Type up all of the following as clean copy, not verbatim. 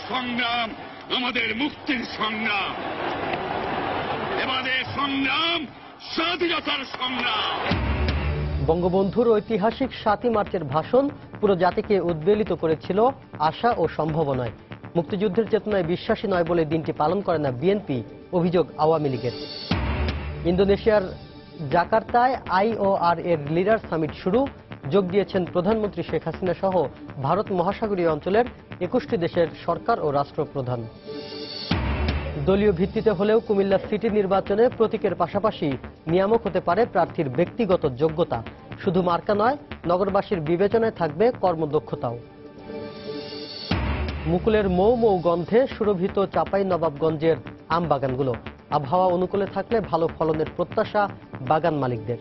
সংগ্রাম আমাদের মুক্তির সংগ্রাম, এবারের সংগ্রাম স্বাধীনতার সংগ্রাম। বঙ্গবন্ধুর ঐতিহাসিক ৭ই মার্চের ভাষণ পুরো জাতিকে উদ্বেলিত করেছিল আশা ও সম্ভাবনায়। মুক্তিযুদ্ধের চেতনায় বিশ্বাসী নয় বলে দিনটি পালন করে না বিএনপি, অভিযোগ আওয়ামী লীগের। ইন্দোনেশিয়ার জাকার্তায় IOR এর লিডার সামিট শুরু, যোগ দিয়েছেন প্রধানমন্ত্রী শেখ হাসিনা সহ ভারত মহাসাগরীয় অঞ্চলের ২১টি দেশের সরকার ও রাষ্ট্রপ্রধান। দলীয় ভিত্তিতে হলেও কুমিল্লা সিটি নির্বাচনে প্রতীকের পাশাপাশি নিয়ামক হতে পারে প্রার্থীর ব্যক্তিগত যোগ্যতা। শুধু মার্কা নয়, নগরবাসীর বিবেচনায় থাকবে কর্মদক্ষতাও। মুকুলের মৌ মৌ গন্ধে সুরভিত চাঁপাইনবাবগঞ্জের আম বাগানগুলো। আবহাওয়া অনুকূলে থাকলে ভালো ফলনের প্রত্যাশা বাগান মালিকদের।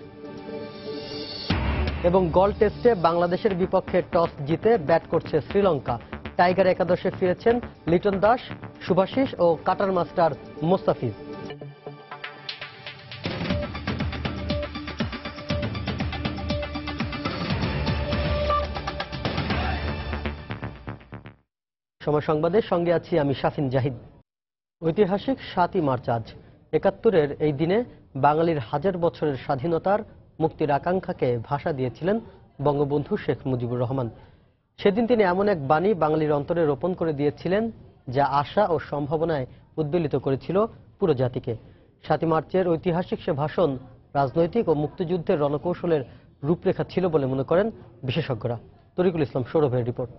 এবং গল টেস্টে বাংলাদেশের বিপক্ষে টস জিতে ব্যাট করছে শ্রীলঙ্কা। টাইগার একাদশে ফিরেছেন লিটন দাস, শুভাশিস ও কাটার মাস্টার মোস্তাফিজ। সময় সংবাদের সঙ্গে আছি আমি শাফিন জাহিদ। ঐতিহাসিক ৭ই মার্চ আজ। ৭১-এর এই দিনে বাঙালির হাজার বছরের স্বাধীনতার মুক্তির আকাঙ্ক্ষাকে ভাষা দিয়েছিলেন বঙ্গবন্ধু শেখ মুজিবুর রহমান। সেদিন তিনি এমন এক বাণী বাঙালির অন্তরে রোপণ করে দিয়েছিলেন যা আশা ও সম্ভাবনায় উদ্বেলিত করেছিল পুরো জাতিকে। ৭ই মার্চের ঐতিহাসিক সে ভাষণ রাজনৈতিক ও মুক্তিযুদ্ধের রণকৌশলের রূপরেখা ছিল বলে মনে করেন বিশেষজ্ঞরা। তরিকুল ইসলাম সৌরভের রিপোর্ট।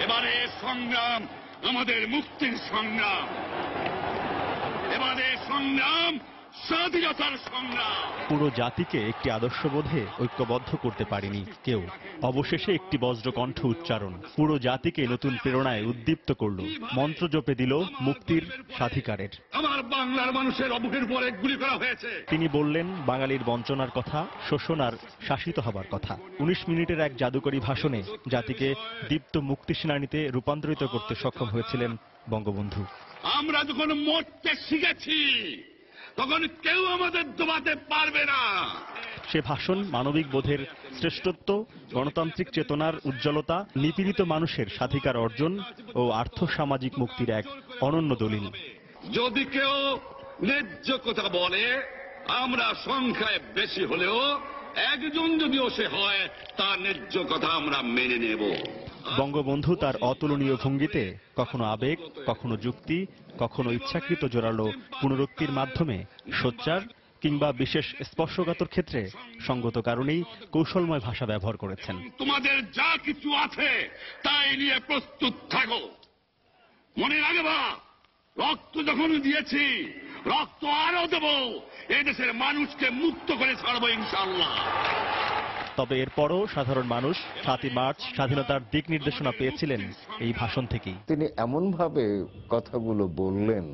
এবারে সংগ্রাম আমাদের মুক্তির সংগ্রাম, এবারে সংগ্রাম স্বাধীনতার সংগ্রাম। পুরো জাতিকে একটি আদর্শবোধে ঐক্যবদ্ধ করতে পারেনি কেউ। অবশেষে একটি বজ্রকণ্ঠ উচ্চারণ পুরো জাতিকে নতুন প্রেরণায় উদ্দীপ্ত করল। মন্ত্র জপে দিল মুক্তির স্বাধিকারের। আমার বাংলার মানুষের অবহের পরে গুলি করা হয়েছে। তিনি বললেন বাঙালির বঞ্চনার কথা, শোষণ আর শাসিত হবার কথা। ১৯ মিনিটের এক জাদুকরী ভাষণে জাতিকে দীপ্ত মুক্তি সেনানীতে রূপান্তরিত করতে সক্ষম হয়েছিলেন বঙ্গবন্ধু। আমরা যখন মরতে শিখেছি তখন কেউ আমাদের দবাতে পারবে না। সে ভাষণ মানবিক বোধের শ্রেষ্ঠত্ব, গণতান্ত্রিক চেতনার উজ্জ্বলতা, নিপীড়িত মানুষের স্বাধিকার অর্জন ও আর্থসামাজিক মুক্তির এক অনন্য দলিল। যদি কেউ ন্যায্য কথা বলে, আমরা সংখ্যায় বেশি হলেও একজন যদিও সে হয়, তার ন্যায্য কথা আমরা মেনে নেব। বঙ্গবন্ধু তার অতুলনীয় ভঙ্গিতে কখনো আবেগ, কখনো যুক্তি, কখনো ইচ্ছাকৃত জোরালো পুনরুক্তির মাধ্যমে সোচ্চার কিংবা বিশেষ স্পর্শকাতর ক্ষেত্রে সঙ্গত কারণেই কৌশলময় ভাষা ব্যবহার করেছেন। তোমাদের যা কিছু আছে তাই নিয়ে প্রস্তুত থাকো। মনে রাখবা, রক্ত যখন দিয়েছি, রক্ত আরো দেব। এদেশের মানুষকে মুক্ত করে ছাড়বো ইনশাআল্লাহ। তবে এরপরও সাধারণ মানুষ ৭ই মার্চ স্বাধীনতার দিক নির্দেশনা পেয়েছিলেন এই ভাষণ থেকেই। তিনি এমনভাবে কথাগুলো বললেন,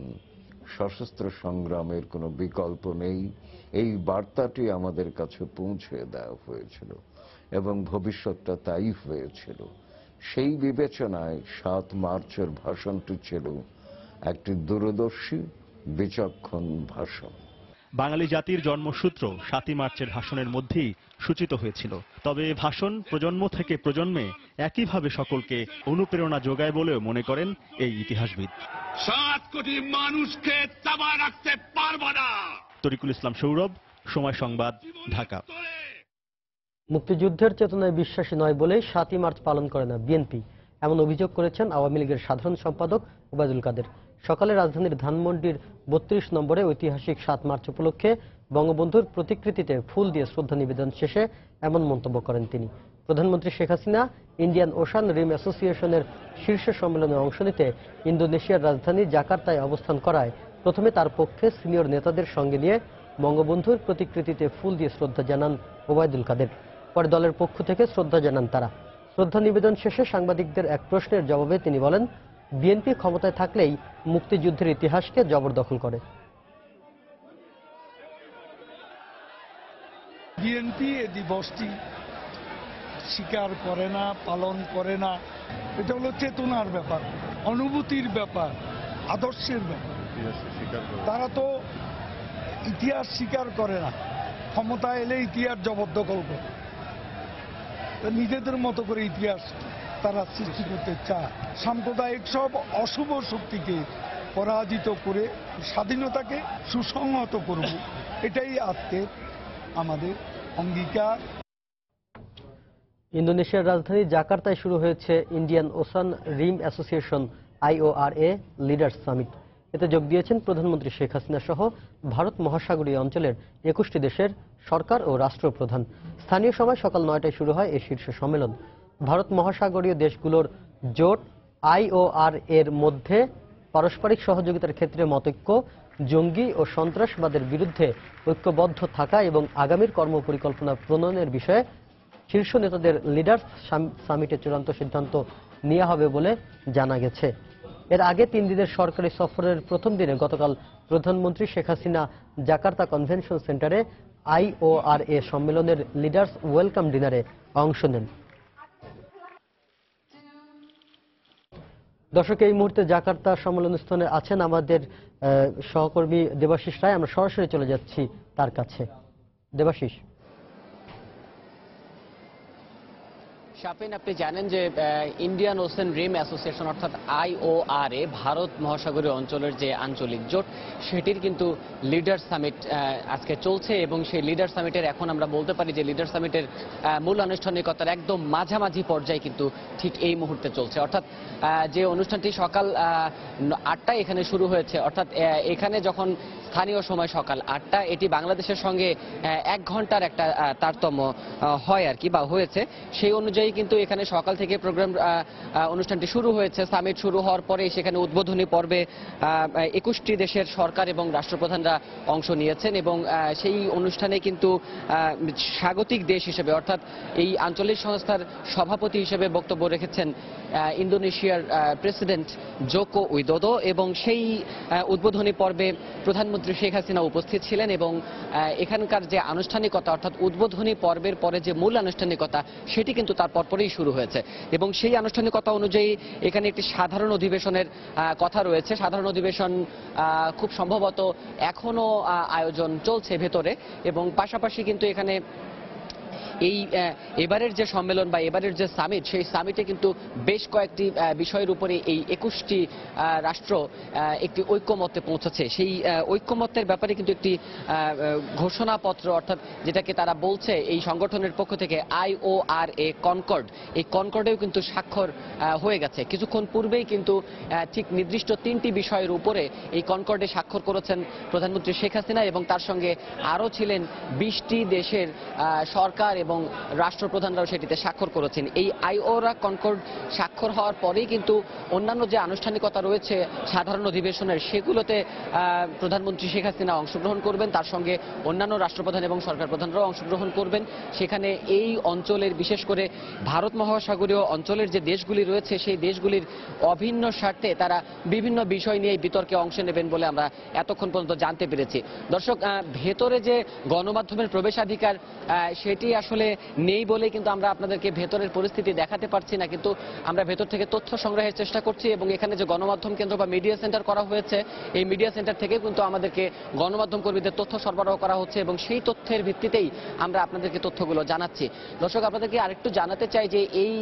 সশস্ত্র সংগ্রামের কোনো বিকল্প নেই, এই বার্তাটি আমাদের কাছে পৌঁছে দেওয়া হয়েছিল এবং ভবিষ্যৎটা তাই হয়েছিল। সেই বিবেচনায় ৭ মার্চের ভাষণটি ছিল একটি দূরদর্শী বিচক্ষণ ভাষণ। বাঙালি জাতির জন্মসূত্র ৭ই মার্চের ভাষণের মধ্যেই সূচিত হয়েছিল। তবে ভাষণ প্রজন্ম থেকে প্রজন্মে একইভাবে সকলকে অনুপ্রেরণা যোগায় বলেও মনে করেন এই ইতিহাসবিদ। ৭ কোটি মানুষকে চাপা রাখতে পারবো না। তরিকুল ইসলাম সৌরভ, সময় সংবাদ, ঢাকা। মুক্তিযুদ্ধের চেতনায় বিশ্বাসী নয় বলে ৭ই মার্চ পালন করে না বিএনপি, এমন অভিযোগ করেছেন আওয়ামী লীগের সাধারণ সম্পাদক ওবায়দুল কাদের। সকালে রাজধানীর ধানমন্ডির ৩২ নম্বরে ঐতিহাসিক ৭ মার্চ উপলক্ষে বঙ্গবন্ধুর প্রতিকৃতিতে ফুল দিয়ে শ্রদ্ধা নিবেদন শেষে এমন মন্তব্য করেন তিনি। প্রধানমন্ত্রী শেখ হাসিনা ইন্ডিয়ান ওশান রিম অ্যাসোসিয়েশনের শীর্ষ সম্মেলনে অংশ নিতে ইন্দোনেশিয়ার রাজধানী জাকার্তায় অবস্থান করায় প্রথমে তার পক্ষে সিনিয়র নেতাদের সঙ্গে নিয়ে বঙ্গবন্ধুর প্রতিকৃতিতে ফুল দিয়ে শ্রদ্ধা জানান ওবায়দুল কাদের। পরে দলের পক্ষ থেকে শ্রদ্ধা জানান তারা। শ্রদ্ধা নিবেদন শেষে সাংবাদিকদের এক প্রশ্নের জবাবে তিনি বলেন, বিএনপি ক্ষমতায় থাকলেই মুক্তিযুদ্ধের ইতিহাসকে জবরদখল করে। বিএনপি এই দিবসটি স্বীকার করে না, পালন করে না। এটা হলো চেতনার ব্যাপার, অনুভূতির ব্যাপার, আদর্শের ব্যাপার। তারা তো ইতিহাস স্বীকার করে না, ক্ষমতা এলে ইতিহাস জবরদখল করে, নিজেদের মতো করে ইতিহাস তারা সৃষ্টি করতে চায়। সাম্প্রদায়িক সব অশুভ শক্তিকে পরাজিত করে স্বাধীনতাকে সুসংহত করব, এটাই আজকের আমাদের অঙ্গীকার। ইন্দোনেশিয়ার রাজধানী জাকার্তায় শুরু হয়েছে ইন্ডিয়ান ওশান রিম অ্যাসোসিয়েশন IORA লিডার্স সামিট। এতে যোগ দিয়েছেন প্রধানমন্ত্রী শেখ হাসিনা সহ ভারত মহাসাগরীয় অঞ্চলের 21টি দেশের সরকার ও রাষ্ট্রপ্রধান। স্থানীয় সময় সকাল 9টায় শুরু হয় এই শীর্ষ সম্মেলন। ভারত মহাসাগরীয় দেশগুলোর জোট IORA এর মধ্যে পারস্পরিক সহযোগিতার ক্ষেত্রে মতৈক্য, জঙ্গি ও সন্ত্রাসবাদের বিরুদ্ধে ঐক্যবদ্ধ থাকা এবং আগামীর কর্মপরিকল্পনা প্রণয়নের বিষয়ে শীর্ষ নেতাদের লিডার্স সামিটে চূড়ান্ত সিদ্ধান্ত নেওয়া হবে বলে জানা গেছে। এর আগে 3 দিনের সরকারি সফরের প্রথম দিনে গতকাল প্রধানমন্ত্রী শেখ হাসিনা জাকার্তা কনভেনশন সেন্টারে IORA সম্মেলনের লিডার্স ওয়েলকাম ডিনারে অংশ নেন। দর্শক, এই মুহূর্তে জাকার্তা সম্মেলনস্থলে আছেন আমাদের সহকর্মী দেবাশিস রায়। আমরা সরাসরি চলে যাচ্ছি তার কাছে। দেবাশিস, শাপিন, আপনি জানেন যে ইন্ডিয়ান ওশেন রিম অ্যাসোসিয়েশন অর্থাৎ IORA ভারত মহাসাগরীয় অঞ্চলের যে আঞ্চলিক জোট সেটির কিন্তু লিডার সামিট আজকে চলছে এবং সেই লিডার সামিটের এখন আমরা বলতে পারি যে লিডার সামিটের মূল আনুষ্ঠানিকতার একদম মাঝামাঝি পর্যায়ে কিন্তু ঠিক এই মুহূর্তে চলছে। অর্থাৎ যে অনুষ্ঠানটি সকাল 8টায় এখানে শুরু হয়েছে, অর্থাৎ এখানে যখন স্থানীয় সময় সকাল 8টা, এটি বাংলাদেশের সঙ্গে 1 ঘন্টার একটা তারতম্য হয় আর কি, বা হয়েছে। সেই অনুযায়ী কিন্তু এখানে সকাল থেকে প্রোগ্রাম অনুষ্ঠানটি শুরু হয়েছে। সামিট শুরু হওয়ার পরে সেখানে উদ্বোধনী পর্বে 21টি দেশের সরকার এবং রাষ্ট্রপ্রধানরা অংশ নিয়েছেন এবং সেই অনুষ্ঠানে কিন্তু স্বাগতিক দেশ হিসেবে অর্থাৎ এই আঞ্চলিক সংস্থার সভাপতি হিসেবে বক্তব্য রেখেছেন ইন্দোনেশিয়ার প্রেসিডেন্ট জোকো উইদোদো এবং সেই উদ্বোধনী পর্বে প্রধানমন্ত্রী শেখ হাসিনা উপস্থিত ছিলেন এবং এখানকার যে আনুষ্ঠানিকতা অর্থাৎ উদ্বোধনী পর্বের পরে যে মূল আনুষ্ঠানিকতা সেটি কিন্তু তার পরপরই শুরু হয়েছে এবং সেই আনুষ্ঠানিকতা অনুযায়ী এখানে একটি সাধারণ অধিবেশনের কথা রয়েছে। সাধারণ অধিবেশন খুব সম্ভবত এখনো আয়োজন চলছে ভেতরে এবং পাশাপাশি কিন্তু এখানে এই এবারের যে সম্মেলন বা এবারের যে সামিট সেই সামিটে কিন্তু বেশ কয়েকটি বিষয়ের উপরে এই 21টি রাষ্ট্র একটি ঐক্যমত্যে পৌঁছেছে। সেই ঐক্যমত্যের ব্যাপারে কিন্তু একটি ঘোষণাপত্র অর্থাৎ যেটাকে তারা বলছে এই সংগঠনের পক্ষ থেকে IORA কনকর্ড, এই কনকর্ডেও কিন্তু স্বাক্ষর হয়ে গেছে। কিছুক্ষণ পূর্বেই কিন্তু ঠিক নির্দিষ্ট 3টি বিষয়ের উপরে এই কনকর্ডে স্বাক্ষর করেছেন প্রধানমন্ত্রী শেখ হাসিনা এবং তার সঙ্গে আরও ছিলেন 20টি দেশের সরকার এবং রাষ্ট্রপ্রধানরাও সেটিতে স্বাক্ষর করেছেন। এই IORA কনকর্ড স্বাক্ষর হওয়ার পরেই কিন্তু অন্যান্য যে আনুষ্ঠানিকতা রয়েছে সাধারণ অধিবেশনের সেগুলোতে প্রধানমন্ত্রী শেখ হাসিনা অংশগ্রহণ করবেন, তার সঙ্গে অন্যান্য রাষ্ট্রপ্রধান এবং সরকার প্রধানরাও অংশগ্রহণ করবেন। সেখানে এই অঞ্চলের বিশেষ করে ভারত মহাসাগরীয় অঞ্চলের যে দেশগুলি রয়েছে সেই দেশগুলির অভিন্ন স্বার্থে তারা বিভিন্ন বিষয় নিয়ে বিতর্কে অংশ নেবেন বলে আমরা এতক্ষণ পর্যন্ত জানতে পেরেছি। দর্শক, ভেতরে যে গণমাধ্যমের প্রবেশাধিকার সেটি আসলে নেই বলে কিন্তু আমরা আপনাদেরকে ভেতরের পরিস্থিতি দেখাতে পারছি না, কিন্তু আমরা ভেতর থেকে তথ্য সংগ্রহের চেষ্টা করছি এবং এখানে যে গণমাধ্যম কেন্দ্র বা মিডিয়া সেন্টার করা হয়েছে এই মিডিয়া সেন্টার থেকে কিন্তু আমাদেরকে গণমাধ্যম কর্মীদের তথ্য সরবরাহ করা হচ্ছে এবং সেই তথ্যের ভিত্তিতেই আমরা আপনাদেরকে তথ্যগুলো জানাচ্ছি। দর্শক, আপনাদেরকে আরেকটু জানাতে চাই যে এই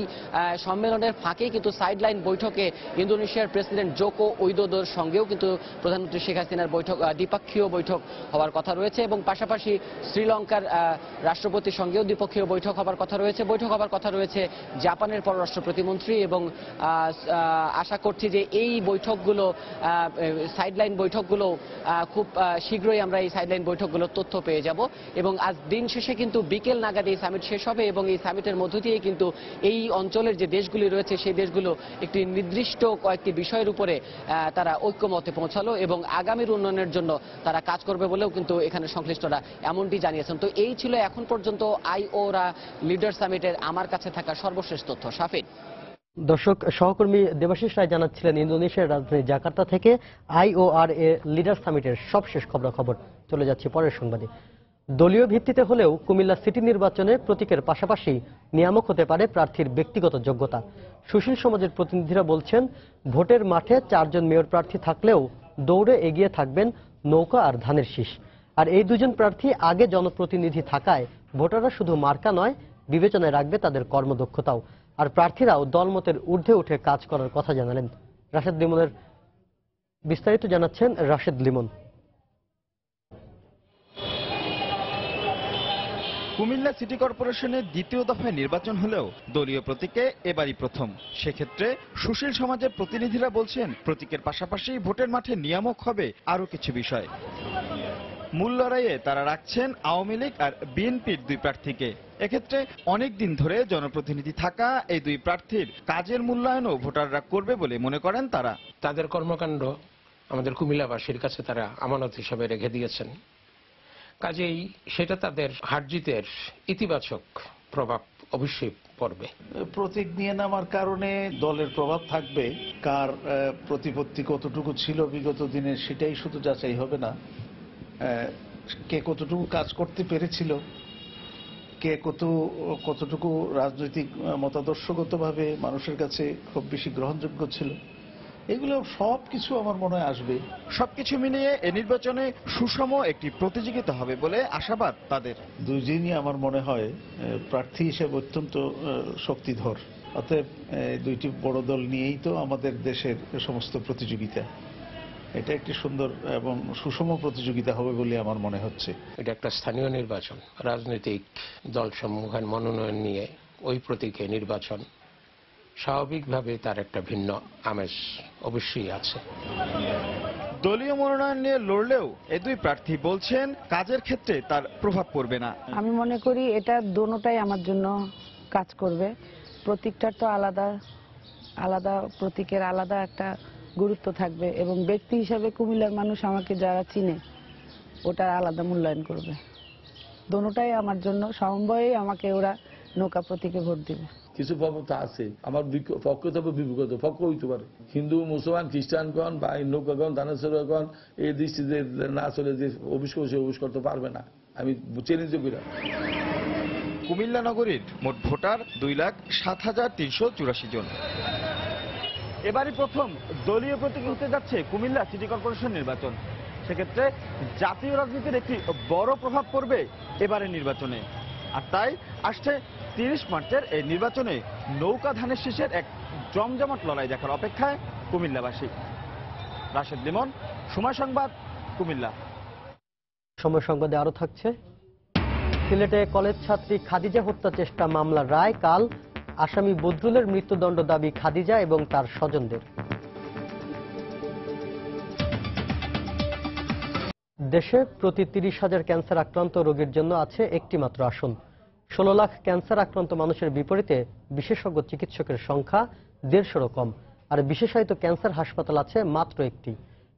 সম্মেলনের ফাঁকেই কিন্তু সাইডলাইন বৈঠকে ইন্দোনেশিয়ার প্রেসিডেন্ট জোকো উইদোদোর সঙ্গেও কিন্তু প্রধানমন্ত্রী শেখ হাসিনার বৈঠক দ্বিপক্ষীয় বৈঠক হওয়ার কথা রয়েছে এবং পাশাপাশি শ্রীলঙ্কার রাষ্ট্রপতির সঙ্গেও দ্বিপক্ষীয় বৈঠক হবার কথা রয়েছে। বৈঠক হবার কথা রয়েছে জাপানের পররাষ্ট্র প্রতিমন্ত্রী এবং আশা করছি যে এই বৈঠকগুলো সাইডলাইন বৈঠকগুলো খুব শীঘ্রই আমরা এই সাইডলাইন বৈঠকগুলোর তথ্য পেয়ে যাব এবং আজ দিন শেষে কিন্তু বিকেল নাগাদ এই সামিট শেষ হবে এবং এই সামিটের মধ্য দিয়ে কিন্তু এই অঞ্চলের যে দেশগুলি রয়েছে সেই দেশগুলো একটি নির্দিষ্ট কয়েকটি বিষয়ের উপরে তারা ঐক্যমতে পৌঁছালো এবং আগামীর উন্নয়নের জন্য তারা কাজ করবে বলেও কিন্তু এখানে সংশ্লিষ্টরা এমনটি জানিয়েছেন। তো এই ছিল এখন পর্যন্ত IORA লিডার সামিটের আমার কাছে থাকা সর্বশেষ তথ্য। শাফিন। দর্শক, সহকর্মী দেবাশিস রায় জানাচ্ছিলেন ইন্দোনেশিয়ার রাজধানী জাকার্তা থেকে IORA লিডার সামিটের সবশেষ খবরাখবর। চলে যাচ্ছি পরের সংবাদে। দলীয় ভিত্তিতে হলেও কুমিল্লা সিটি নির্বাচনে প্রতীকের পাশাপাশি নিয়ামক হতে পারে প্রার্থীর ব্যক্তিগত যোগ্যতা। সুশীল সমাজের প্রতিনিধিরা বলছেন, ভোটের মাঠে 4 জন মেয়র প্রার্থী থাকলেও দৌড়ে এগিয়ে থাকবেন নৌকা আর ধানের শীষ। আর এই 2 জন প্রার্থী আগে জনপ্রতিনিধি থাকায় ভোটাররা শুধু মার্কা নয় বিবেচনায় রাখবে তাদের কর্মদক্ষতাও। আর প্রার্থীরাও দলমতের ঊর্ধ্বে উঠে কাজ করার কথা জানালেন। রাশেদ লিমনের বিস্তারিত জানাচ্ছেন রাশেদ লিমন। কুমিল্লা সিটি কর্পোরেশনের দ্বিতীয় দফায় নির্বাচন হলেও দলীয় প্রতীকে এবারই প্রথম। সেক্ষেত্রে সুশীল সমাজের প্রতিনিধিরা বলছেন, প্রতীকের পাশাপাশি ভোটের মাঠে নিয়ামক হবে আরও কিছু বিষয়। মূল লড়াইয়ে তারা রাখছেন আওয়ামী লীগ আর বিএনপির দুই প্রার্থীকে। এক্ষেত্রে অনেক দিন ধরে জনপ্রতিনিধি থাকা এই দুই প্রার্থীর কাজের মূল্যায়নও ভোটাররা করবে বলে মনে করেন তারা। তাদের কর্মকাণ্ড আমাদের কুমিল্লাবাসীর কাছে তারা আমানত হিসাবে রেখে দিয়েছেন, কাজেই সেটা তাদের হারজিতের ইতিবাচক প্রভাব অবশ্যই পড়বে। প্রতীক নিয়ে নামার কারণে দলের প্রভাব থাকবে, কার প্রতিপত্তি কতটুকু ছিল বিগত দিনে সেটাই শুধু যাচাই হবে না, কে কতটুকু কাজ করতে পেরেছিল, কে কতটুকু রাজনৈতিক মতাদর্শগতভাবে মানুষের কাছে খুব বেশি গ্রহণযোগ্য ছিল, এগুলো সবকিছু আমার মনে হয় আসবে। সবকিছু মিলিয়ে এ নির্বাচনে সুষম একটি প্রতিযোগিতা হবে বলে আশাবাদ তাদের। দুইজনই আমার মনে হয় প্রার্থী হিসেবে অত্যন্ত শক্তিধর। অতএব দুইটি বড় দল নিয়েই তো আমাদের দেশের সমস্ত প্রতিযোগিতা। এটা একটি সুন্দর এবং সুষম প্রতিযোগিতা হবে বলে আমার মনে হচ্ছে। এটা একটা স্থানীয় নির্বাচন, রাজনৈতিক দলসমূহের মনোনয়ন নিয়ে ওই প্রতীকে নির্বাচন, স্বাভাবিকভাবে তার একটা ভিন্ন আমেজ অবশ্যই আছে। দলীয় মনোনয়ন নিয়ে লড়লেও এ দুই প্রার্থী বলছেন কাজের ক্ষেত্রে তার প্রভাব পড়বে না। আমি মনে করি এটা দোনোটাই আমার জন্য কাজ করবে। প্রতীকটার তো আলাদা আলাদা, প্রতীকের আলাদা একটা গুরুত্ব থাকবে এবং ব্যক্তি হিসাবে কুমিল্লার মানুষ আমাকে যারা চিনে ওটার আলাদা মূল্যায়ন করবে। দোনোটাই আমার জন্য সমন্বয়ে আমাকে ওরা নৌকা প্রতীকে ভোট দিবে। কিছু প্রবণতা আছে, আমার পক্ষ থেকে বিপক্ষ পক্ষ হইতে পারে। হিন্দু, মুসলমান, খ্রিস্টানগণ বা নৌকাগণ, দানেশ্বরগণ এই দৃষ্টিতে না চলে যে অফিস করছে অফিস করতে পারবে না, আমি চ্যালেঞ্জ করি। কুমিল্লা নগরীর মোট ভোটার 2,07,384 জন। এবারই প্রথম দলীয় প্রতীকে হতে যাচ্ছে কুমিল্লা সিটি কর্পোরেশন নির্বাচন। সেক্ষেত্রে জাতীয় রাজনীতির একটি বড় প্রভাব পড়বে এবারের নির্বাচনে। আর তাই আসছে 30 মার্চের এই নির্বাচনে নৌকা ধানের শীষের এক জমজমাট লড়াই দেখার অপেক্ষায় কুমিল্লাবাসী। রাশেদ লিমন, সময় সংবাদ, কুমিল্লা। সময় সংবাদে আরো থাকছে, সিলেটে কলেজ ছাত্রী খাদিজা হত্যা চেষ্টা মামলার রায় কাল। আসামি বদরুলের মৃত্যুদণ্ড দাবি খাদিজা এবং তার স্বজনদের। দেশে প্রতি 30,000 ক্যান্সার আক্রান্ত রোগীর জন্য আছে একটি মাত্র আসন। 16 লাখ ক্যান্সার আক্রান্ত মানুষের বিপরীতে বিশেষজ্ঞ চিকিৎসকের সংখ্যা 150 কম, আর বিশেষায়িত ক্যান্সার হাসপাতাল আছে মাত্র একটি।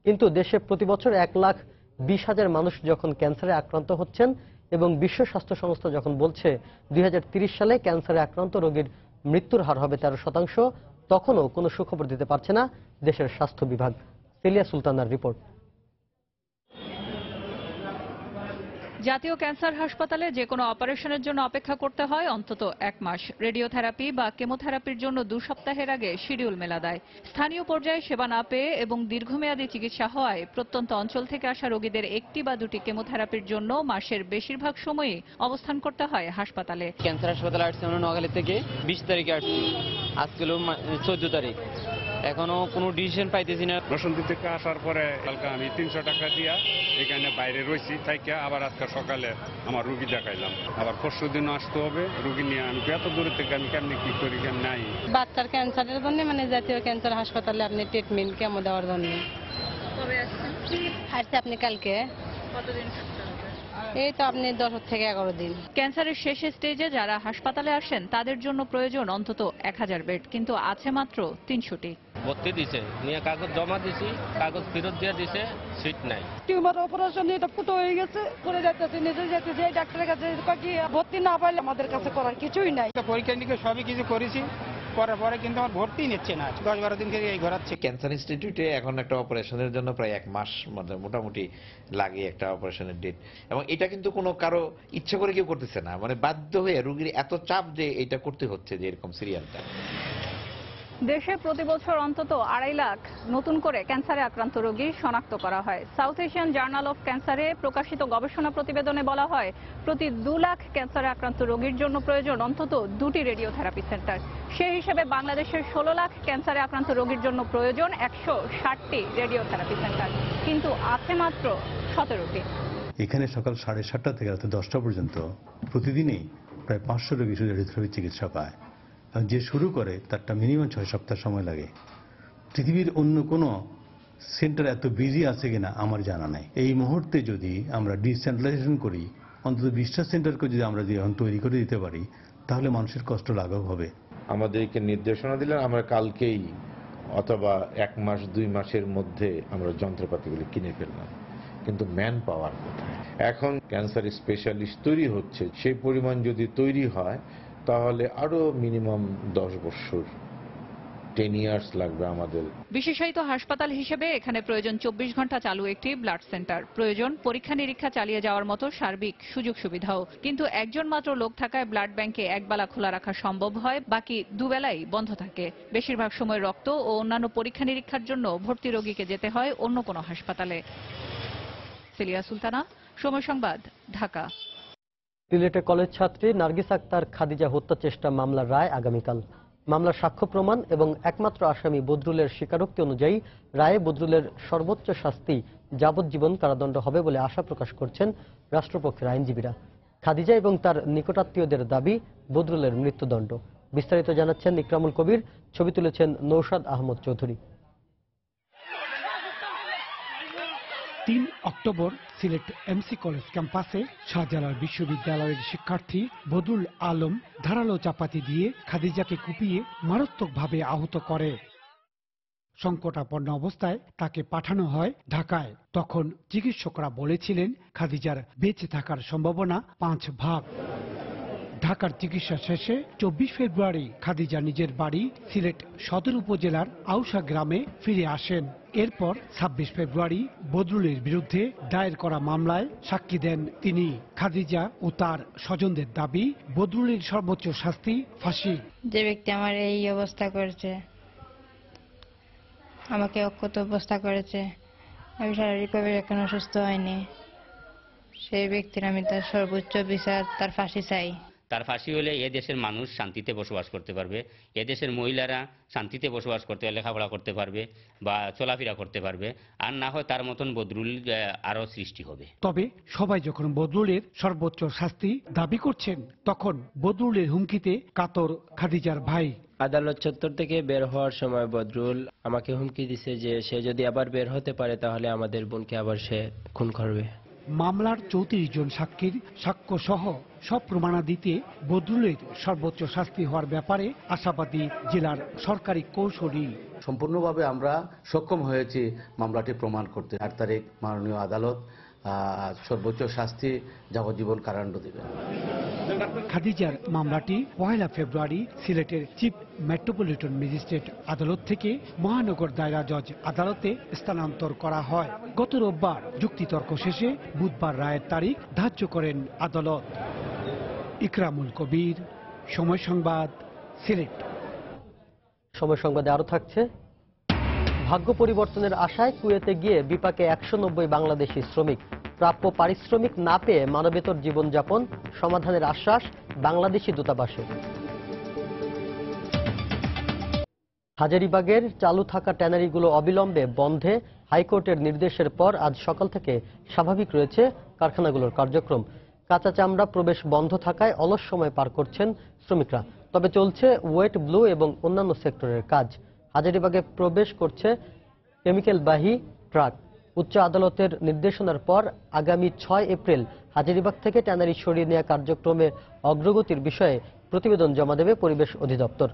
কিন্তু দেশে প্রতি বছর 1,20,000 মানুষ যখন ক্যান্সারে আক্রান্ত হচ্ছেন এবং বিশ্ব স্বাস্থ্য সংস্থা যখন বলছে 2030 সালে ক্যান্সারে আক্রান্ত রোগীর মৃত্যুর হার হবে 13%, তখনও কোনো সুখবর দিতে পারছে না দেশের স্বাস্থ্য বিভাগ। সেলিয়া সুলতানার রিপোর্ট। জাতীয় ক্যান্সার হাসপাতালে যে কোনো অপারেশনের জন্য অপেক্ষা করতে হয় অন্তত 1 মাস। রেডিওথেরাপি বা কেমোথেরাপির জন্য 2 সপ্তাহের আগে শিডিউল মেলা দেয়। স্থানীয় পর্যায়ে সেবা না পেয়ে এবং দীর্ঘমেয়াদী চিকিৎসা হওয়ায় প্রত্যন্ত অঞ্চল থেকে আসা রোগীদের 1টি বা 2টি কেমোথেরাপির জন্য মাসের বেশিরভাগ সময়ই অবস্থান করতে হয় হাসপাতালে। ক্যান্সার হাসপাতালে আসছে আমরা নোয়াখালী থেকে 20 তারিখে আসছি, আজকে হলো 14 তারিখ, এখনো কোনো ডিসিশন পাইতেছি না। বসন্ত থেকে আসার পরে কালকে আমি 300 টাকা দিয়া এখানে বাইরে রয়েছি থাইকে আবার আজকে সকালে আমার রুগী দেখাইলাম। আবার পরশু দিনও আসতে হবে রুগী নিয়ে। আমি এত দূর থেকে আমি কেমনি কি করি কেমন নাই। বাচ্চার ক্যান্সারের জন্য জাতীয় ক্যান্সার হাসপাতালে আপনি ট্রিটমেন্ট কেমন দেওয়ার জন্য আসছে। আপনি কালকে কতদিন? এই তো আপনি 10 থেকে 11 দিন। ক্যান্সারের শেষ স্টেজে যারা হাসপাতালে আসেন তাদের জন্য প্রয়োজন অন্তত 1000 বেড, কিন্তু আছে মাত্র 300টি। ভর্তি দিছে নিয়ে কাগজ জমা দিছি, কাগজ ফেরত দিয়ে দিছে, সিট নাই। টিউমার অপারেশন এটা ফুটো হয়ে গেছে, করে যাচ্ছে নিজে যাচ্ছে যে ডাক্তারের কাছে কি ভর্তি না পাইলে আমাদের কাছে করার কিছুই নাই। পরীক্ষা নিরীক্ষা সবই কিছু করেছি, করার পরে কিন্তু আমার ভর্তি নিচ্ছে না। 10-12 দিন থেকে এই ঘোরাচ্ছে। ক্যান্সার ইনস্টিটিউটে এখন একটা অপারেশনের জন্য প্রায় 1 মাস মোটামুটি লাগে একটা অপারেশনের ডেট, এবং এটা কিন্তু কোনো কারো ইচ্ছা করে কেউ করতেছে না, বাধ্য হয়ে রোগীর এত চাপ যে এটা করতে হচ্ছে, যে এরকম সিরিয়ালটা। দেশে প্রতি বছর অন্তত 2.5 লাখ নতুন করে ক্যান্সারে আক্রান্ত রোগী শনাক্ত করা হয়। সাউথ এশিয়ান জার্নাল অফ ক্যান্সারে প্রকাশিত গবেষণা প্রতিবেদনে বলা হয়, প্রতি 2 লাখ ক্যান্সারে আক্রান্ত রোগীর জন্য প্রয়োজন অন্তত 2টি রেডিওথেরাপি সেন্টার। সেই হিসেবে বাংলাদেশের 16 লাখ ক্যান্সারে আক্রান্ত রোগীর জন্য প্রয়োজন 160টি রেডিওথেরাপি সেন্টার, কিন্তু আছে মাত্র 17টি। এখানে সকাল 7:30 থেকে রাত 10টা পর্যন্ত প্রতিদিনই প্রায় 500 রোগী শুধু রেডিওথেরাপি চিকিৎসা পায়। যে শুরু করে তারটা মিনিমাম 6 সপ্তাহ সময় লাগে। পৃথিবীর অন্য কোনো সেন্টার এত বিজি আছে কিনা আমার জানা নাই। এই মুহূর্তে যদি আমরা ডিসেন্ট্রালাইজেশন করি, অন্তত 20টা সেন্টারকে যদি আমরা এখন তৈরি করে দিতে পারি, তাহলে মানুষের কষ্ট লাঘব হবে। আমাদেরকে নির্দেশনা দিলেন আমরা কালকেই অথবা 1 মাস 2 মাসের মধ্যে আমরা যন্ত্রপাতিগুলি কিনে ফেললাম, কিন্তু ম্যান পাওয়ার কোথায়? এখন ক্যান্সার স্পেশালিস্ট তৈরি হচ্ছে, সেই পরিমাণ যদি তৈরি হয় তাহলে আরো মিনিমাম 10 বছর 10 ইয়ার্স লাগবে আমাদের। বিশেষায়িত হাসপাতাল হিসেবে এখানে প্রয়োজন 24 ঘন্টা চালু একটি ব্লাড সেন্টার, প্রয়োজন পরীক্ষা নিরীক্ষা চালিয়ে যাওয়ার মতো সার্বিক সুযোগ সুবিধাও। কিন্তু একজন মাত্র লোক থাকায় ব্লাড ব্যাংকে একবেলা খোলা রাখা সম্ভব হয়, বাকি দুবেলাই বন্ধ থাকে। বেশিরভাগ সময় রক্ত ও অন্যান্য পরীক্ষা নিরীক্ষার জন্য ভর্তি রোগীকে যেতে হয় অন্য কোনো হাসপাতালে। সিলিয়া সুলতানা, সময় সংবাদ, ঢাকা। সিলেটে কলেজ ছাত্রী নার্গিস আক্তার খাদিজা হত্যা চেষ্টা মামলার রায় আগামীকাল। মামলার সাক্ষ্য প্রমাণ এবং একমাত্র আসামি বদরুলের স্বীকারোক্তি অনুযায়ী রায়ে বদরুলের সর্বোচ্চ শাস্তি যাবজ্জীবন কারাদণ্ড হবে বলে আশা প্রকাশ করছেন রাষ্ট্রপক্ষের আইনজীবীরা। খাদিজা এবং তার নিকটাত্মীয়দের দাবি বদরুলের মৃত্যুদণ্ড। বিস্তারিত জানাচ্ছেন ইকরামুল কবির, ছবি তুলেছেন Naushad Ahmed Chowdhury. 3 October Sylhet MC college ক্যাম্পাসে শাহজালাল বিশ্ববিদ্যালয়ের শিক্ষার্থী বদরুল আলম ধারালো চাপাতি দিয়ে খাদিজাকে কুপিয়ে মারাত্মকভাবে আহত করে। সংকটাপন্ন অবস্থায় তাকে পাঠানো হয় ঢাকায়। তখন চিকিৎসকরা বলেছিলেন খাদিজার বেঁচে থাকার সম্ভাবনা 5 ভাগ। ঢাকার চিকিৎসা শেষে 24 ফেব্রুয়ারি খাদিজা নিজের বাড়ি সিলেট সদর উপজেলার আউশা গ্রামে ফিরে আসেন। এরপর 26 ফেব্রুয়ারি বদরুলের বিরুদ্ধে দায়ের করা মামলায় সাক্ষী দেন তিনি। খাদিজা ও তার স্বজনদের দাবি বদরুলের সর্বোচ্চ শাস্তি ফাঁসি। যে ব্যক্তি আমার এই অবস্থা করেছে, আমাকে অক্ষত অবস্থা করেছে, আমি শারীরিকভাবে এখনো সুস্থ হয়নি, সেই ব্যক্তির আমি তার সর্বোচ্চ বিচার, তার ফাঁসি চাই। তার ফাঁসি হলে এ দেশের মানুষ শান্তিতে বসবাস করতে পারবে, এ দেশের মহিলারা শান্তিতে বসবাস করতে, লেখাপড়া করতে পারবে বা চলাফেরা করতে পারবে, আর না হয় তার মতন বদরুল আরো সৃষ্টি হবে। তবে সবাই যখন বদরুলের সর্বোচ্চ শাস্তি দাবি করছেন, তখন বদরুলের হুমকিতে কাতর খাদিজার ভাই। আদালত চত্বর থেকে বের হওয়ার সময় বদরুল আমাকে হুমকি দিছে যে সে যদি আবার বের হতে পারে তাহলে আমাদের বোনকে আবার সে খুন করবে। মামলার 34 জন সাক্ষীর সাক্ষ্য সহ সব প্রমাণাদিতে বদরুলের সর্বোচ্চ শাস্তি হওয়ার ব্যাপারে আশাবাদী জেলার সরকারি কৌশলী। সম্পূর্ণভাবে আমরা সক্ষম হয়েছি মামলাটি প্রমাণ করতে। 8 তারিখ মাননীয় আদালত সর্বোচ্চ শাস্তি যাবজ্জীবন কারাদণ্ড দেবে। খাদিজার মামলাটি 1 ফেব্রুয়ারি সিলেটের চিফ মেট্রোপলিটন ম্যাজিস্ট্রেট আদালত থেকে মহানগর দায়রা জজ আদালতে স্থানান্তর করা হয়। গত রোববার যুক্তিতর্ক শেষে বুধবার রায়ের তারিখ ধার্য করেন আদালত। ইকরামুল কবির, সময় সংবাদ, সিলেট। সময় সংবাদে আরো থাকছে, ভাগ্য পরিবর্তনের আশায় কুয়েতে গিয়ে বিপাকে 190 বাংলাদেশি শ্রমিক। প্রাপ্য পারিশ্রমিক না পেয়ে মানবেতর জীবনযাপন, সমাধানের আশ্বাস বাংলাদেশি দূতাবাসে। হাজারীবাগের চালু থাকা ট্যানারিগুলো অবিলম্বে বন্ধে হাইকোর্টের নির্দেশের পর আজ সকাল থেকে স্বাভাবিক রয়েছে কারখানাগুলোর কার্যক্রম। কাঁচা চামড়া প্রবেশ বন্ধ থাকায় অলস সময় পার করছেন শ্রমিকরা। তবে চলছে ওয়েট ব্লু এবং অন্যান্য সেক্টরের কাজ। হাজারীবাগে প্রবেশ করছে কেমিক্যালবাহী ট্রাক। উচ্চ আদালতের নির্দেশনার পর আগামী 6 এপ্রিল হাজারীবাগ থেকে ট্যানারি সরিয়ে নেওয়া কার্যক্রমের অগ্রগতির বিষয়ে প্রতিবেদন জমা দেবে পরিবেশ অধিদপ্তর।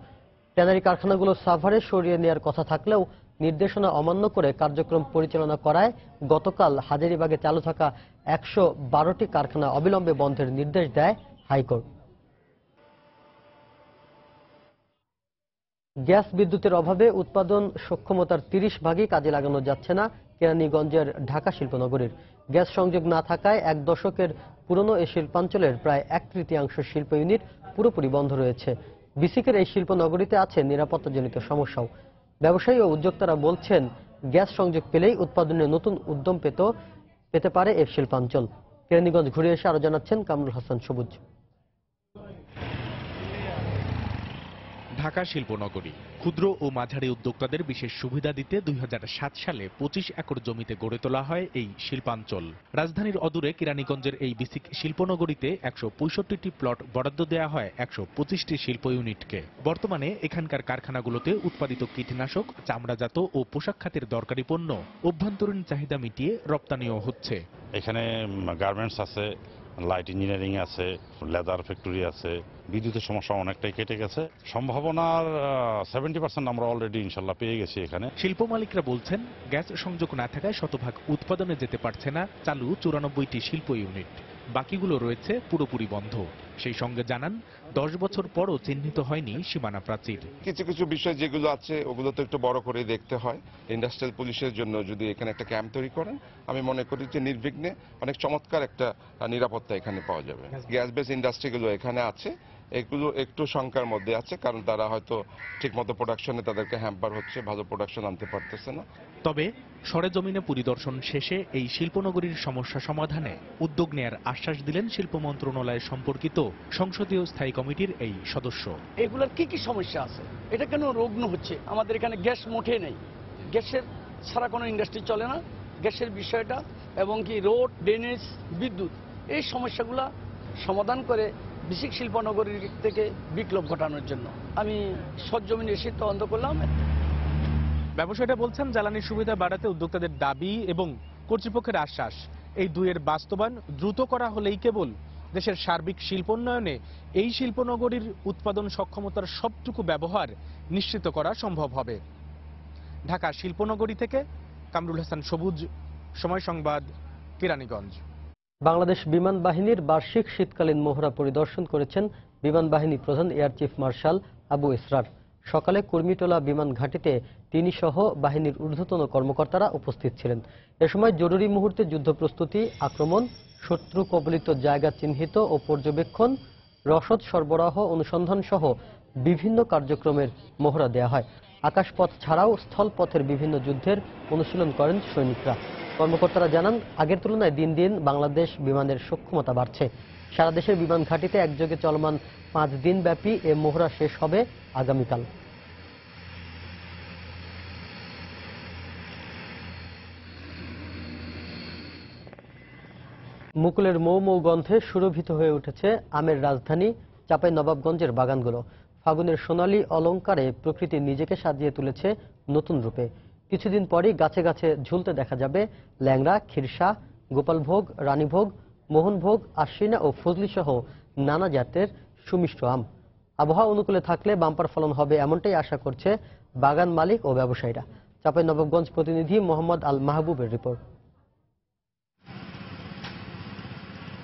ট্যানারি কারখানাগুলো সাভারে সরিয়ে নেওয়ার কথা থাকলেও নির্দেশনা অমান্য করে কার্যক্রম পরিচালনা করায় গতকাল হাজারীবাগে চালু থাকা 112টি কারখানা অবিলম্বে বন্ধের নির্দেশ দেয় হাইকোর্ট। গ্যাস বিদ্যুতের অভাবে উৎপাদন সক্ষমতার 30 ভাগই কাজে লাগানো যাচ্ছে না কেরানীগঞ্জের ঢাকা শিল্পনগরীর। গ্যাস সংযোগ না থাকায় 1 দশকের পুরনো এই শিল্পাঞ্চলের প্রায় 1/3 শিল্প ইউনিট পুরোপুরি বন্ধ রয়েছে। বিসিকের এই শিল্পনগরীতে আছে নিরাপত্তাজনিত সমস্যাও। ব্যবসায়ী ও উদ্যোক্তারা বলছেন, গ্যাস সংযোগ পেলেই উৎপাদনে নতুন উদ্যম পেতে পারে এই শিল্পাঞ্চল। কেরানীগঞ্জ ঘুরে এসে আরো জানাচ্ছেন কামরুল হাসান সবুজ। ঢাকা শিল্পনগরী ক্ষুদ্র ও মাঝারি উদ্যোক্তাদের বিশেষ সুবিধা দিতে 2007 সালে 25 একর জমিতে গড়ে তোলা হয় এই শিল্পাঞ্চল। রাজধানীর অদূরে কেরানীগঞ্জের এই বিসিক শিল্পনগরীতে 165টি প্লট বরাদ্দ দেওয়া হয় 125টি শিল্প ইউনিটকে। বর্তমানে এখানকার কারখানাগুলোতে উৎপাদিত কীটনাশক, চামড়াজাত ও পোশাক খাতের দরকারি পণ্য অভ্যন্তরীণ চাহিদা মিটিয়ে রপ্তানিও হচ্ছে। এখানে গার্মেন্টস আছে, লাইট ইঞ্জিনিয়ারিং আছে, লেদার ফ্যাক্টরি আছে। বিদ্যুতের সমস্যা অনেকটাই কেটে গেছে। সম্ভাবনার 70% আমরা অলরেডি ইনশাল্লাহ পেয়ে গেছি এখানে। শিল্প মালিকরা বলছেন, গ্যাস সংযোগ না থাকায় শতভাগ উৎপাদনে যেতে পারছে না চালু 94টি শিল্প ইউনিট। বাকিগুলো রয়েছে পুরোপুরি বন্ধ। সেই সঙ্গে জানান, 10 বছর পরও চিহ্নিত হয়নি সীমানা প্রাচীর। কিছু কিছু বিষয় যেগুলো আছে ওগুলো তো একটু বড় করে দেখতে হয়। ইন্ডাস্ট্রিয়াল পুলিশের জন্য যদি এখানে একটা ক্যাম্প তৈরি করেন, আমি মনে করি যে নির্বিঘ্নে অনেক চমৎকার একটা নিরাপত্তা এখানে পাওয়া যাবে। গ্যাস বেস ইন্ডাস্ট্রিগুলো এখানে আছে, এগুলো একটু শঙ্কার মধ্যে আছে, কারণ তারা হয়তো ঠিকমতো প্রোডাকশনে তাদেরকে হ্যাম্পার হচ্ছে, ভালো প্রোডাকশন আনতে পারতেছে না। তবে সরেজমিনে পরিদর্শন শেষে এই শিল্পনগরীর সমস্যা সমাধানে উদ্যোগ নেয়ার আশ্বাস দিলেন শিল্প মন্ত্রণালয়ের সম্পর্কিত সংসদীয় স্থায়ী কমিটির এই সদস্য। এগুলোর কি কি সমস্যা আছে, এটা কেন রোগ্ন হচ্ছে? আমাদের এখানে গ্যাস মোটে নেই, গ্যাসের ছাড়া কোনো ইন্ডাস্ট্রি চলে না। গ্যাসের বিষয়টা এবং কি রোড, ড্রেনেজ, বিদ্যুৎ, এই সমস্যাগুলা সমাধান করে বিসিক শিল্পনগরীর থেকে বিপ্লব ঘটানোর জন্য আমি সরজমিনে এসে তদন্ত করলাম। ব্যবসায়ীরা বলছেন, জ্বালানির সুবিধা বাড়াতে উদ্যোক্তাদের দাবি এবং কর্তৃপক্ষের আশ্বাস, এই দুইয়ের বাস্তবায়ন দ্রুত করা হলেই কেবল দেশের সার্বিক শিল্পোন্নয়নে এই শিল্পনগরীর উৎপাদন সক্ষমতার সবটুকু ব্যবহার নিশ্চিত করা সম্ভব হবে। ঢাকা শিল্পনগরী থেকে কামরুল হাসান সবুজ, সময় সংবাদ, কেরানীগঞ্জ। বাংলাদেশ বিমান বাহিনীর বার্ষিক শীতকালীন মহড়া পরিদর্শন করেছেন বিমান বাহিনী প্রধান এয়ার চিফ মার্শাল আবু ইসরার। সকালে কুর্মিটোলা বিমান ঘাঁটিতে তিনি সহ বাহিনীর ঊর্ধ্বতন কর্মকর্তারা উপস্থিত ছিলেন। এ সময় জরুরি মুহূর্তে যুদ্ধ প্রস্তুতি, আক্রমণ, শত্রু কবলিত জায়গা চিহ্নিত ও পর্যবেক্ষণ, রসদ সরবরাহ, অনুসন্ধান সহ বিভিন্ন কার্যক্রমের মহড়া দেয়া হয়। আকাশপথ ছাড়াও স্থলপথের বিভিন্ন যুদ্ধের অনুশীলন করেন সৈনিকরা। কর্মকর্তারা জানান, আগের তুলনায় দিন দিন বাংলাদেশ বিমানের সক্ষমতা বাড়ছে। সারা দেশের বিমান ঘাঁটিতে একযোগে চলমান 5 দিন ব্যাপী এ মহড়া শেষ হবে আগামীকাল। মুকুলের মৌ মৌ গন্ধে সুরভিত হয়ে উঠেছে আমের রাজধানী চাঁপাইনবাবগঞ্জের বাগানগুলো। ফাগুনের সোনালী অলংকারে প্রকৃতি নিজেকে সাজিয়ে তুলেছে নতুন রূপে। কিছুদিন পরই গাছে গাছে ঝুলতে দেখা যাবে ল্যাংড়া, খিরসা, গোপালভোগ, রানীভোগ, মোহনভোগ, আশ্বিনা ও ফজলি সহ নানা জাতের সুমিষ্ট আম। আবহাওয়া অনুকূলে থাকলে বাম্পার ফলন হবে, এমনটাই আশা করছে বাগান মালিক ও ব্যবসায়ীরা। চাঁপাইনবাবগঞ্জ প্রতিনিধি মোহাম্মদ আল মাহবুবের রিপোর্ট।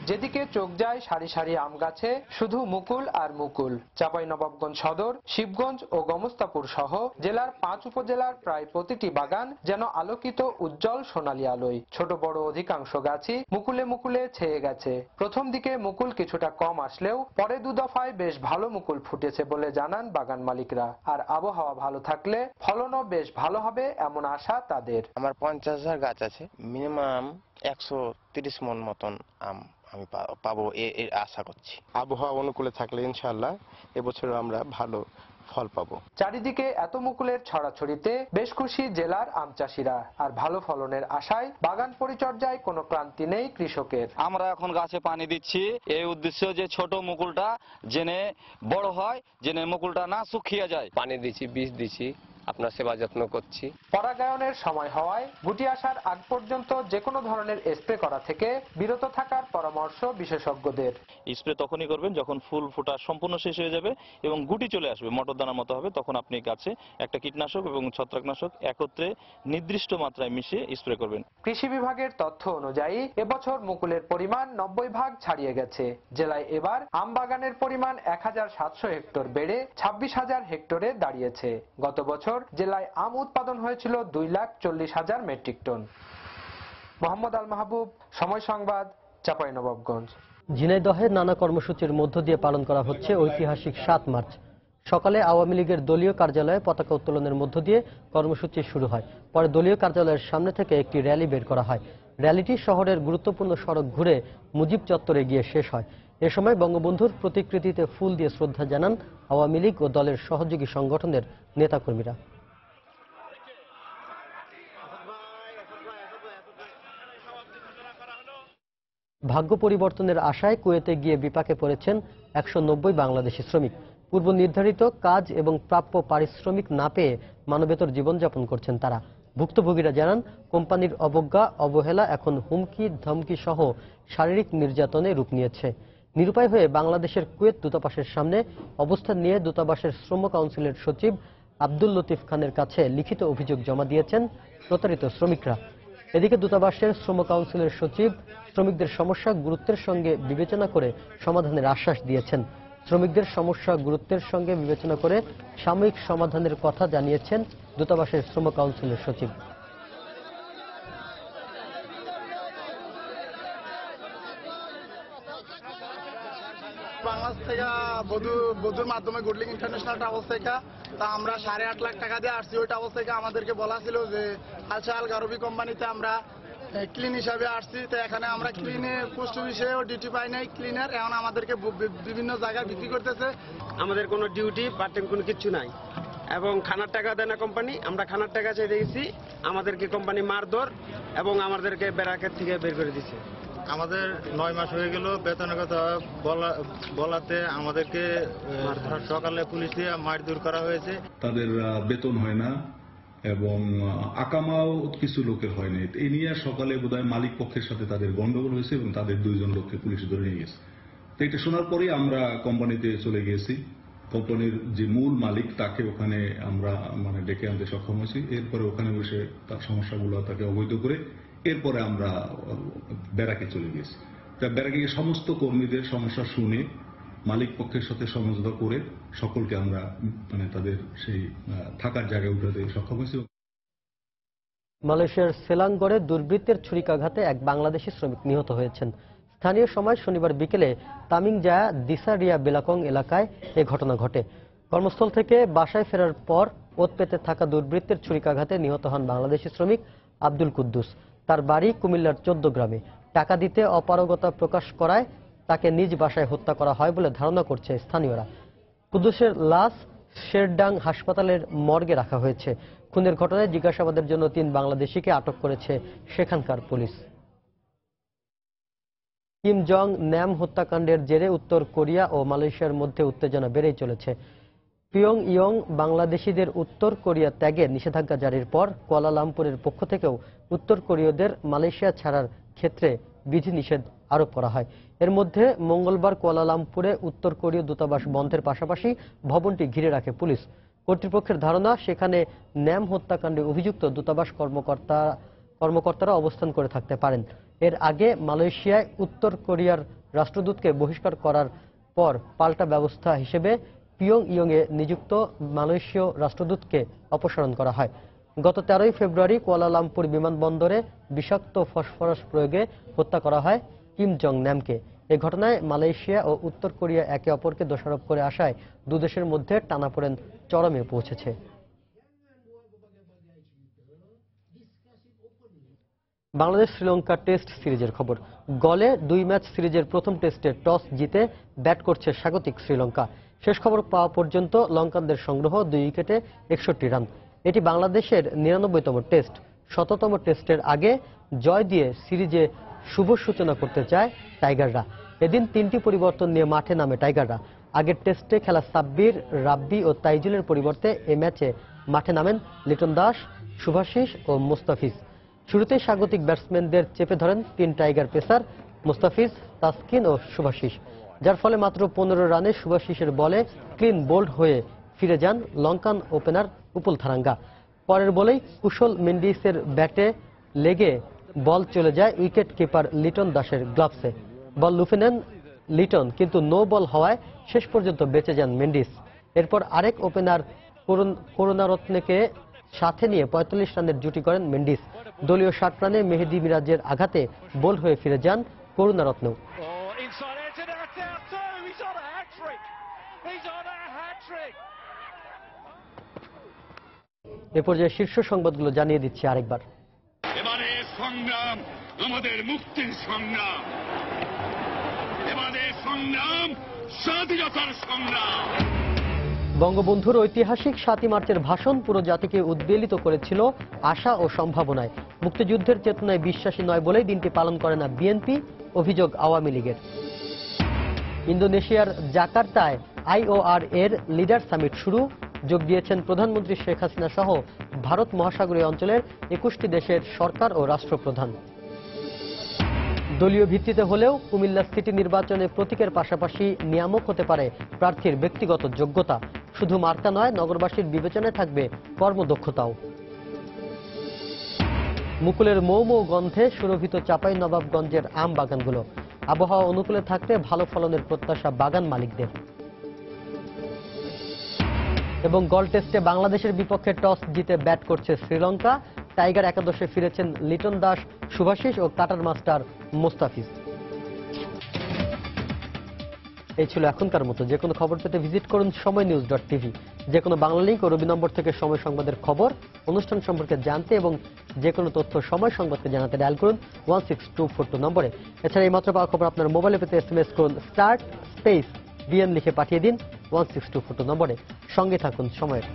যেদিকে চোখ যায় সারি সারি আম গাছে শুধু মুকুল আর মুকুল। চাঁপাইনবাবগঞ্জ সদর, শিবগঞ্জ ও গমস্তাপুর সহ জেলার 5 উপজেলার প্রায় প্রতিটি বাগান যেন আলোকিত উজ্জ্বল সোনালী আলোয়। ছোট বড় অধিকাংশ গাছই মুকুলে মুকুলে ছেয়ে গেছে। প্রথম দিকে মুকুল কিছুটা কম আসলেও পরে 2 দফায় বেশ ভালো মুকুল ফুটেছে বলে জানান বাগান মালিকরা। আর আবহাওয়া ভালো থাকলে ফলনও বেশ ভালো হবে এমন আশা তাদের। আমার 50,000 গাছ আছে, মিনিমাম 130 মণ মতন আম আমি পাবো এর আশা করছি। আবহাওয়া অনুকূলে থাকলে ইনশাআল্লাহ এবছর আমরা ভালো ফল পাবো। চারিদিকে এত মুকুলের ছড়াছড়িতে বেশ খুশি জেলার আম চাষিরা। আর ভালো ফলনের আশায় বাগান পরিচর্যায় কোনো ক্লান্তি নেই কৃষকের। আমরা এখন গাছে পানি দিচ্ছি এই উদ্দেশ্য যে ছোট মুকুলটা জেনে বড় হয়, জেনে মুকুলটা না শুকিয়ে যায়। পানি দিচ্ছি, বীজ দিচ্ছি, আপনার সেবা যত্ন করছি। পরাগায়নের সময় হওয়ায় গুটি আসার আগ পর্যন্ত যে কোনো ধরনের স্প্রে করা থেকে বিরত থাকার পরামর্শ বিশেষজ্ঞদের। স্প্রে তখনই করবেন যখন ফুল ফোটা সম্পূর্ণ শেষ হয়ে যাবে এবং গুটি চলে আসবে, মটর দানার মতো হবে, তখন আপনি গাছে একটা কীটনাশক এবং ছত্রাকনাশক একত্রে নির্দিষ্ট মাত্রায় মিশিয়ে স্প্রে করবেন। কৃষি বিভাগের তথ্য অনুযায়ী এবছর মুকুলের পরিমাণ 90 ভাগ ছাড়িয়ে গেছে। জেলায় এবার আম বাগানের পরিমাণ 1700 হেক্টর বেড়ে 26,000 হেক্টরে দাঁড়িয়েছে। গত বছর জেলায় আম উৎপাদন হয়েছিল 2,40,000 মেট্রিক টন। মোহাম্মদ আল মাহবুব, সময় সংবাদ, চাঁপাইনবাবগঞ্জ। ঝিনাইদহে নানা কর্মসূচির মধ্য দিয়ে পালন করা হচ্ছে ঐতিহাসিক 7 মার্চ। সকালে আওয়ামী লীগের দলীয় কার্যালয়ে পতাকা উত্তোলনের মধ্য দিয়ে কর্মসূচি শুরু হয়। পরে দলীয় কার্যালয়ের সামনে থেকে একটি র্যালি বের করা হয়। র্যালিটি শহরের গুরুত্বপূর্ণ সড়ক ঘুরে মুজিব চত্বরে গিয়ে শেষ হয়। এ সময় বঙ্গবন্ধুর প্রতিকৃতিতে ফুল দিয়ে শ্রদ্ধা জানান আওয়ামী লীগ ও দলের সহযোগী সংগঠনের নেতাকর্মীরা। ভাগ্য পরিবর্তনের আশায় কুয়েতে গিয়ে বিপাকে পড়েছেন 190 বাংলাদেশি শ্রমিক। পূর্ব নির্ধারিত কাজ এবং প্রাপ্য পারিশ্রমিক না পেয়ে মানবেতর জীবনযাপন করছেন তারা। ভুক্তভোগীরা জানান, কোম্পানির অবজ্ঞা অবহেলা এখন হুমকি ধমকি সহ শারীরিক নির্যাতনে রূপ নিয়েছে। নিরুপায় হয়ে বাংলাদেশের কুয়েত দূতাবাসের সামনে অবস্থান নিয়ে দূতাবাসের শ্রম কাউন্সিলের সচিব আব্দুল লতিফ খানের কাছে লিখিত অভিযোগ জমা দিয়েছেন প্রতারিত শ্রমিকরা। এদিকে দূতাবাসের শ্রম কাউন্সিলের সচিব শ্রমিকদের সমস্যা গুরুত্বের সঙ্গে বিবেচনা করে সমাধানের আশ্বাস দিয়েছেন। শ্রমিকদের সমস্যা গুরুত্বের সঙ্গে বিবেচনা করে সাময়িক সমাধানের কথা জানিয়েছেন দূতাবাসের শ্রম কাউন্সিলের সচিব। বাংলাদেশ থেকে বধুর মাধ্যমে গুডলিং ইন্টারন্যাশনাল ট্রাভেলস থেকে তা আমরা 8.5 লাখ টাকা দিয়ে আসছি। ওই ট্রাভেলস থেকে আমাদেরকে বলা ছিল যে আলসা আল গারবি কোম্পানিতে আমরা ক্লিন হিসাবে আসছি। তো এখানে আমরা ক্লিনে পোস্ট অফিসেও ডিউটি পাই নাই ক্লিনার, এখন আমাদেরকে বিভিন্ন জায়গায় বিক্রি করতেছে। আমাদের কোনো ডিউটি পার্ট টাইম কোনো কিছু নাই এবং খানার টাকা দেয় না কোম্পানি। আমরা খানার টাকা চাইতে গেছি, আমাদেরকে কোম্পানি মারধর এবং আমাদেরকে ব্যারাকের থেকে বের করে দিচ্ছে। আমাদের 9 মাস হয়ে গেল বেতনের কথা বলাতে আমাদেরকে সকালে পুলিশ দিয়ে মারধর করা হয়েছে। তাদের বেতন হয় না এবং আকামাও কিছু লোকের হয় না। এই নিয়ে সকালে বোধহয় মালিক পক্ষের সাথে তাদের গন্ডগোল হয়েছে এবং তাদের 2 জন লোককে পুলিশ ধরে নিয়ে গেছে। তো এটা শোনার পরেই আমরা কোম্পানিতে চলে গিয়েছি। কোম্পানির যে মূল মালিক তাকে ওখানে আমরা ডেকে আনতে সক্ষম হয়েছি। এরপরে ওখানে বসে তার সমস্যাগুলো তাকে অবহিত করে এরপরে আমরা ব্যারাকে চলে গেছি। তা ব্যারাকে সমস্ত কর্মীদের সমস্যা শুনে মালিক পক্ষের সাথে সমঝোতা করে সকলকে আমরা তাদের সেই থাকার জায়গায় উঠাতে সক্ষম হয়েছি। মালয়েশিয়ার সেলাঙ্গড়ে দুর্বৃত্তের ছুরিকাঘাতে এক বাংলাদেশি শ্রমিক নিহত হয়েছেন। স্থানীয় সময় শনিবার বিকেলে তামিংজায়া দিসারিয়া বেলাকং এলাকায় এ ঘটনা ঘটে। কর্মস্থল থেকে বাসায় ফেরার পর ওত পেতে থাকা দুর্বৃত্তের ছুরিকাঘাতে নিহত হন বাংলাদেশি শ্রমিক আব্দুল কুদ্দুস। তার বাড়ি কুমিল্লার 14 গ্রামে। টাকা দিতে অপারগতা প্রকাশ করায় তাকে নিজ বাসায় হত্যা করা হয় বলে ধারণা করছে স্থানীয়রা। কুদ্দুসের লাশ শেরডাং হাসপাতালের মর্গে রাখা হয়েছে। খুনের ঘটনায় জিজ্ঞাসাবাদের জন্য 3 বাংলাদেশিকে আটক করেছে সেখানকার পুলিশ। কিম জং ন্যাম হত্যাকাণ্ডের জেরে উত্তর কোরিয়া ও মালয়েশিয়ার মধ্যে উত্তেজনা বেড়েই চলেছে। পিয়ংইয়ং বাংলাদেশিদের উত্তর কোরিয়া ত্যাগের নিষেধাজ্ঞা জারির পর কুয়ালালামপুরের পক্ষ থেকেও উত্তর কোরীয়দের মালয়েশিয়া ছাড়ার ক্ষেত্রে বিধিনিষেধ আরোপ করা হয়। এর মধ্যে মঙ্গলবার কুয়ালালামপুরে উত্তর কোরীয় দূতাবাস বন্ধের পাশাপাশি ভবনটি ঘিরে রাখে পুলিশ। কর্তৃপক্ষের ধারণা, সেখানে ন্যাম হত্যাকাণ্ডে অভিযুক্ত দূতাবাস কর্মকর্তারা অবস্থান করে থাকতে পারেন। এর আগে মালয়েশিয়ায় উত্তর কোরিয়ার রাষ্ট্রদূতকে বহিষ্কার করার পর পাল্টা ব্যবস্থা হিসেবে পিয়ংইয়ংয়ে নিযুক্ত মালয়েশীয় রাষ্ট্রদূতকে অপসারণ করা হয়। গত 13 ফেব্রুয়ারি কুয়ালালামপুর বিমানবন্দরে বিষাক্ত ফসফরাস প্রয়োগে হত্যা করা হয় কিম জং ন্যামকে। এ ঘটনায় মালয়েশিয়া ও উত্তর কোরিয়া একে অপরকে দোষারোপ করে আসায় দুদেশের মধ্যে টানাপোড়েন চরমে পৌঁছেছে। বাংলাদেশ শ্রীলঙ্কা টেস্ট সিরিজের খবর। গলে 2 ম্যাচ সিরিজের প্রথম টেস্টে টস জিতে ব্যাট করছে স্বাগতিক শ্রীলঙ্কা। শেষ খবর পাওয়া পর্যন্ত লঙ্কানদের সংগ্রহ 2 উইকেটে 61 রান। এটি বাংলাদেশের 99তম টেস্ট। 100তম টেস্টের আগে জয় দিয়ে সিরিজে শুভ সূচনা করতে চায় টাইগাররা। এদিন 3টি পরিবর্তন নিয়ে মাঠে নামে টাইগাররা। আগের টেস্টে খেলা সাব্বির, রাব্বি ও তাইজুলের পরিবর্তে এ ম্যাচে মাঠে নামেন লিটন দাস, শুভাশিস ও মুস্তাফিজ। শুরুতেই স্বাগতিক ব্যাটসম্যানদের চেপে ধরেন 3 টাইগার পেসার মুস্তাফিজ, তাসকিন ও শুভাশিস, যার ফলে মাত্র 15 রানে শুভাশিসের বলে ক্লিন বোল্ড হয়ে ফিরে যান লঙ্কান ওপেনার উপুল থারাঙ্গা। পরের বলেই কুশল মেন্ডিসের ব্যাটে লেগে বল চলে যায় উইকেট কিপার লিটন দাসের গ্লাভসে। বল লুফে নেন লিটন, কিন্তু নো বল হওয়ায় শেষ পর্যন্ত বেঁচে যান মেন্ডিস। এরপর আরেক ওপেনার করুণারত্নেকে সাথে নিয়ে 45 রানের জুটি করেন মেন্ডিস। দলীয় 60 রানে মেহেদী মিরাজের আঘাতে বোল্ড হয়ে ফিরে যান করুণারত্ন। এ পর্যায়ে শীর্ষ সংবাদগুলো জানিয়ে দিচ্ছি আরেকবার। এবারে সংগ্রাম আমাদের মুক্তির সংগ্রাম, এবারে সংগ্রাম স্বাধীনতার সংগ্রাম। বঙ্গবন্ধুর ঐতিহাসিক ৭ই মার্চের ভাষণ পুরো জাতিকে উদ্বেলিত করেছিল আশা ও সম্ভাবনায়। মুক্তিযুদ্ধের চেতনায় বিশ্বাসী নয় বলেই দিনটি পালন করে না বিএনপি, অভিযোগ আওয়ামী লীগের। ইন্দোনেশিয়ার জাকার্তায় IOR এর লিডার সামিট শুরু, যোগ দিয়েছেন প্রধানমন্ত্রী শেখ হাসিনা সহ ভারত মহাসাগরীয় অঞ্চলের 21টি দেশের সরকার ও রাষ্ট্রপ্রধান। দলীয় ভিত্তিতে হলেও কুমিল্লা সিটি নির্বাচনে প্রতীকের পাশাপাশি নিয়ামক হতে পারে প্রার্থীর ব্যক্তিগত যোগ্যতা। শুধু মার্কা নয়, নগরবাসীর বিবেচনায় থাকবে কর্মদক্ষতাও। মুকুলের মৌ মৌ গন্ধে সুরভিত চাঁপাইনবাবগঞ্জের আম বাগানগুলো। আবহাওয়া অনুকূলে থাকতে ভালো ফলনের প্রত্যাশা বাগান মালিকদের। এবং গল টেস্টে বাংলাদেশের বিপক্ষে টস জিতে ব্যাট করছে শ্রীলঙ্কা। টাইগার একাদশে ফিরেছেন লিটন দাস, শুভাশিস ও কাটার মাস্টার মোস্তাফিজ। এই ছিল এখনকার মতো। যে কোনো খবর পেতে ভিজিট করুন সময়নিউজ.tv। যে কোনো বাংলা লিঙ্ক ও রবি নম্বর থেকে সময় সংবাদের খবর, অনুষ্ঠান সম্পর্কে জানতে এবং যে কোনো তথ্য সময় সংবাদকে জানাতে ডায়াল করুন 16242 নম্বরে। এছাড়া এই মাত্র পাওয়া খবর আপনার মোবাইলে পেতে SMS করুন *BN লিখে পাঠিয়ে দিন 16242 নম্বরে। সঙ্গে থাকুন সময়ের।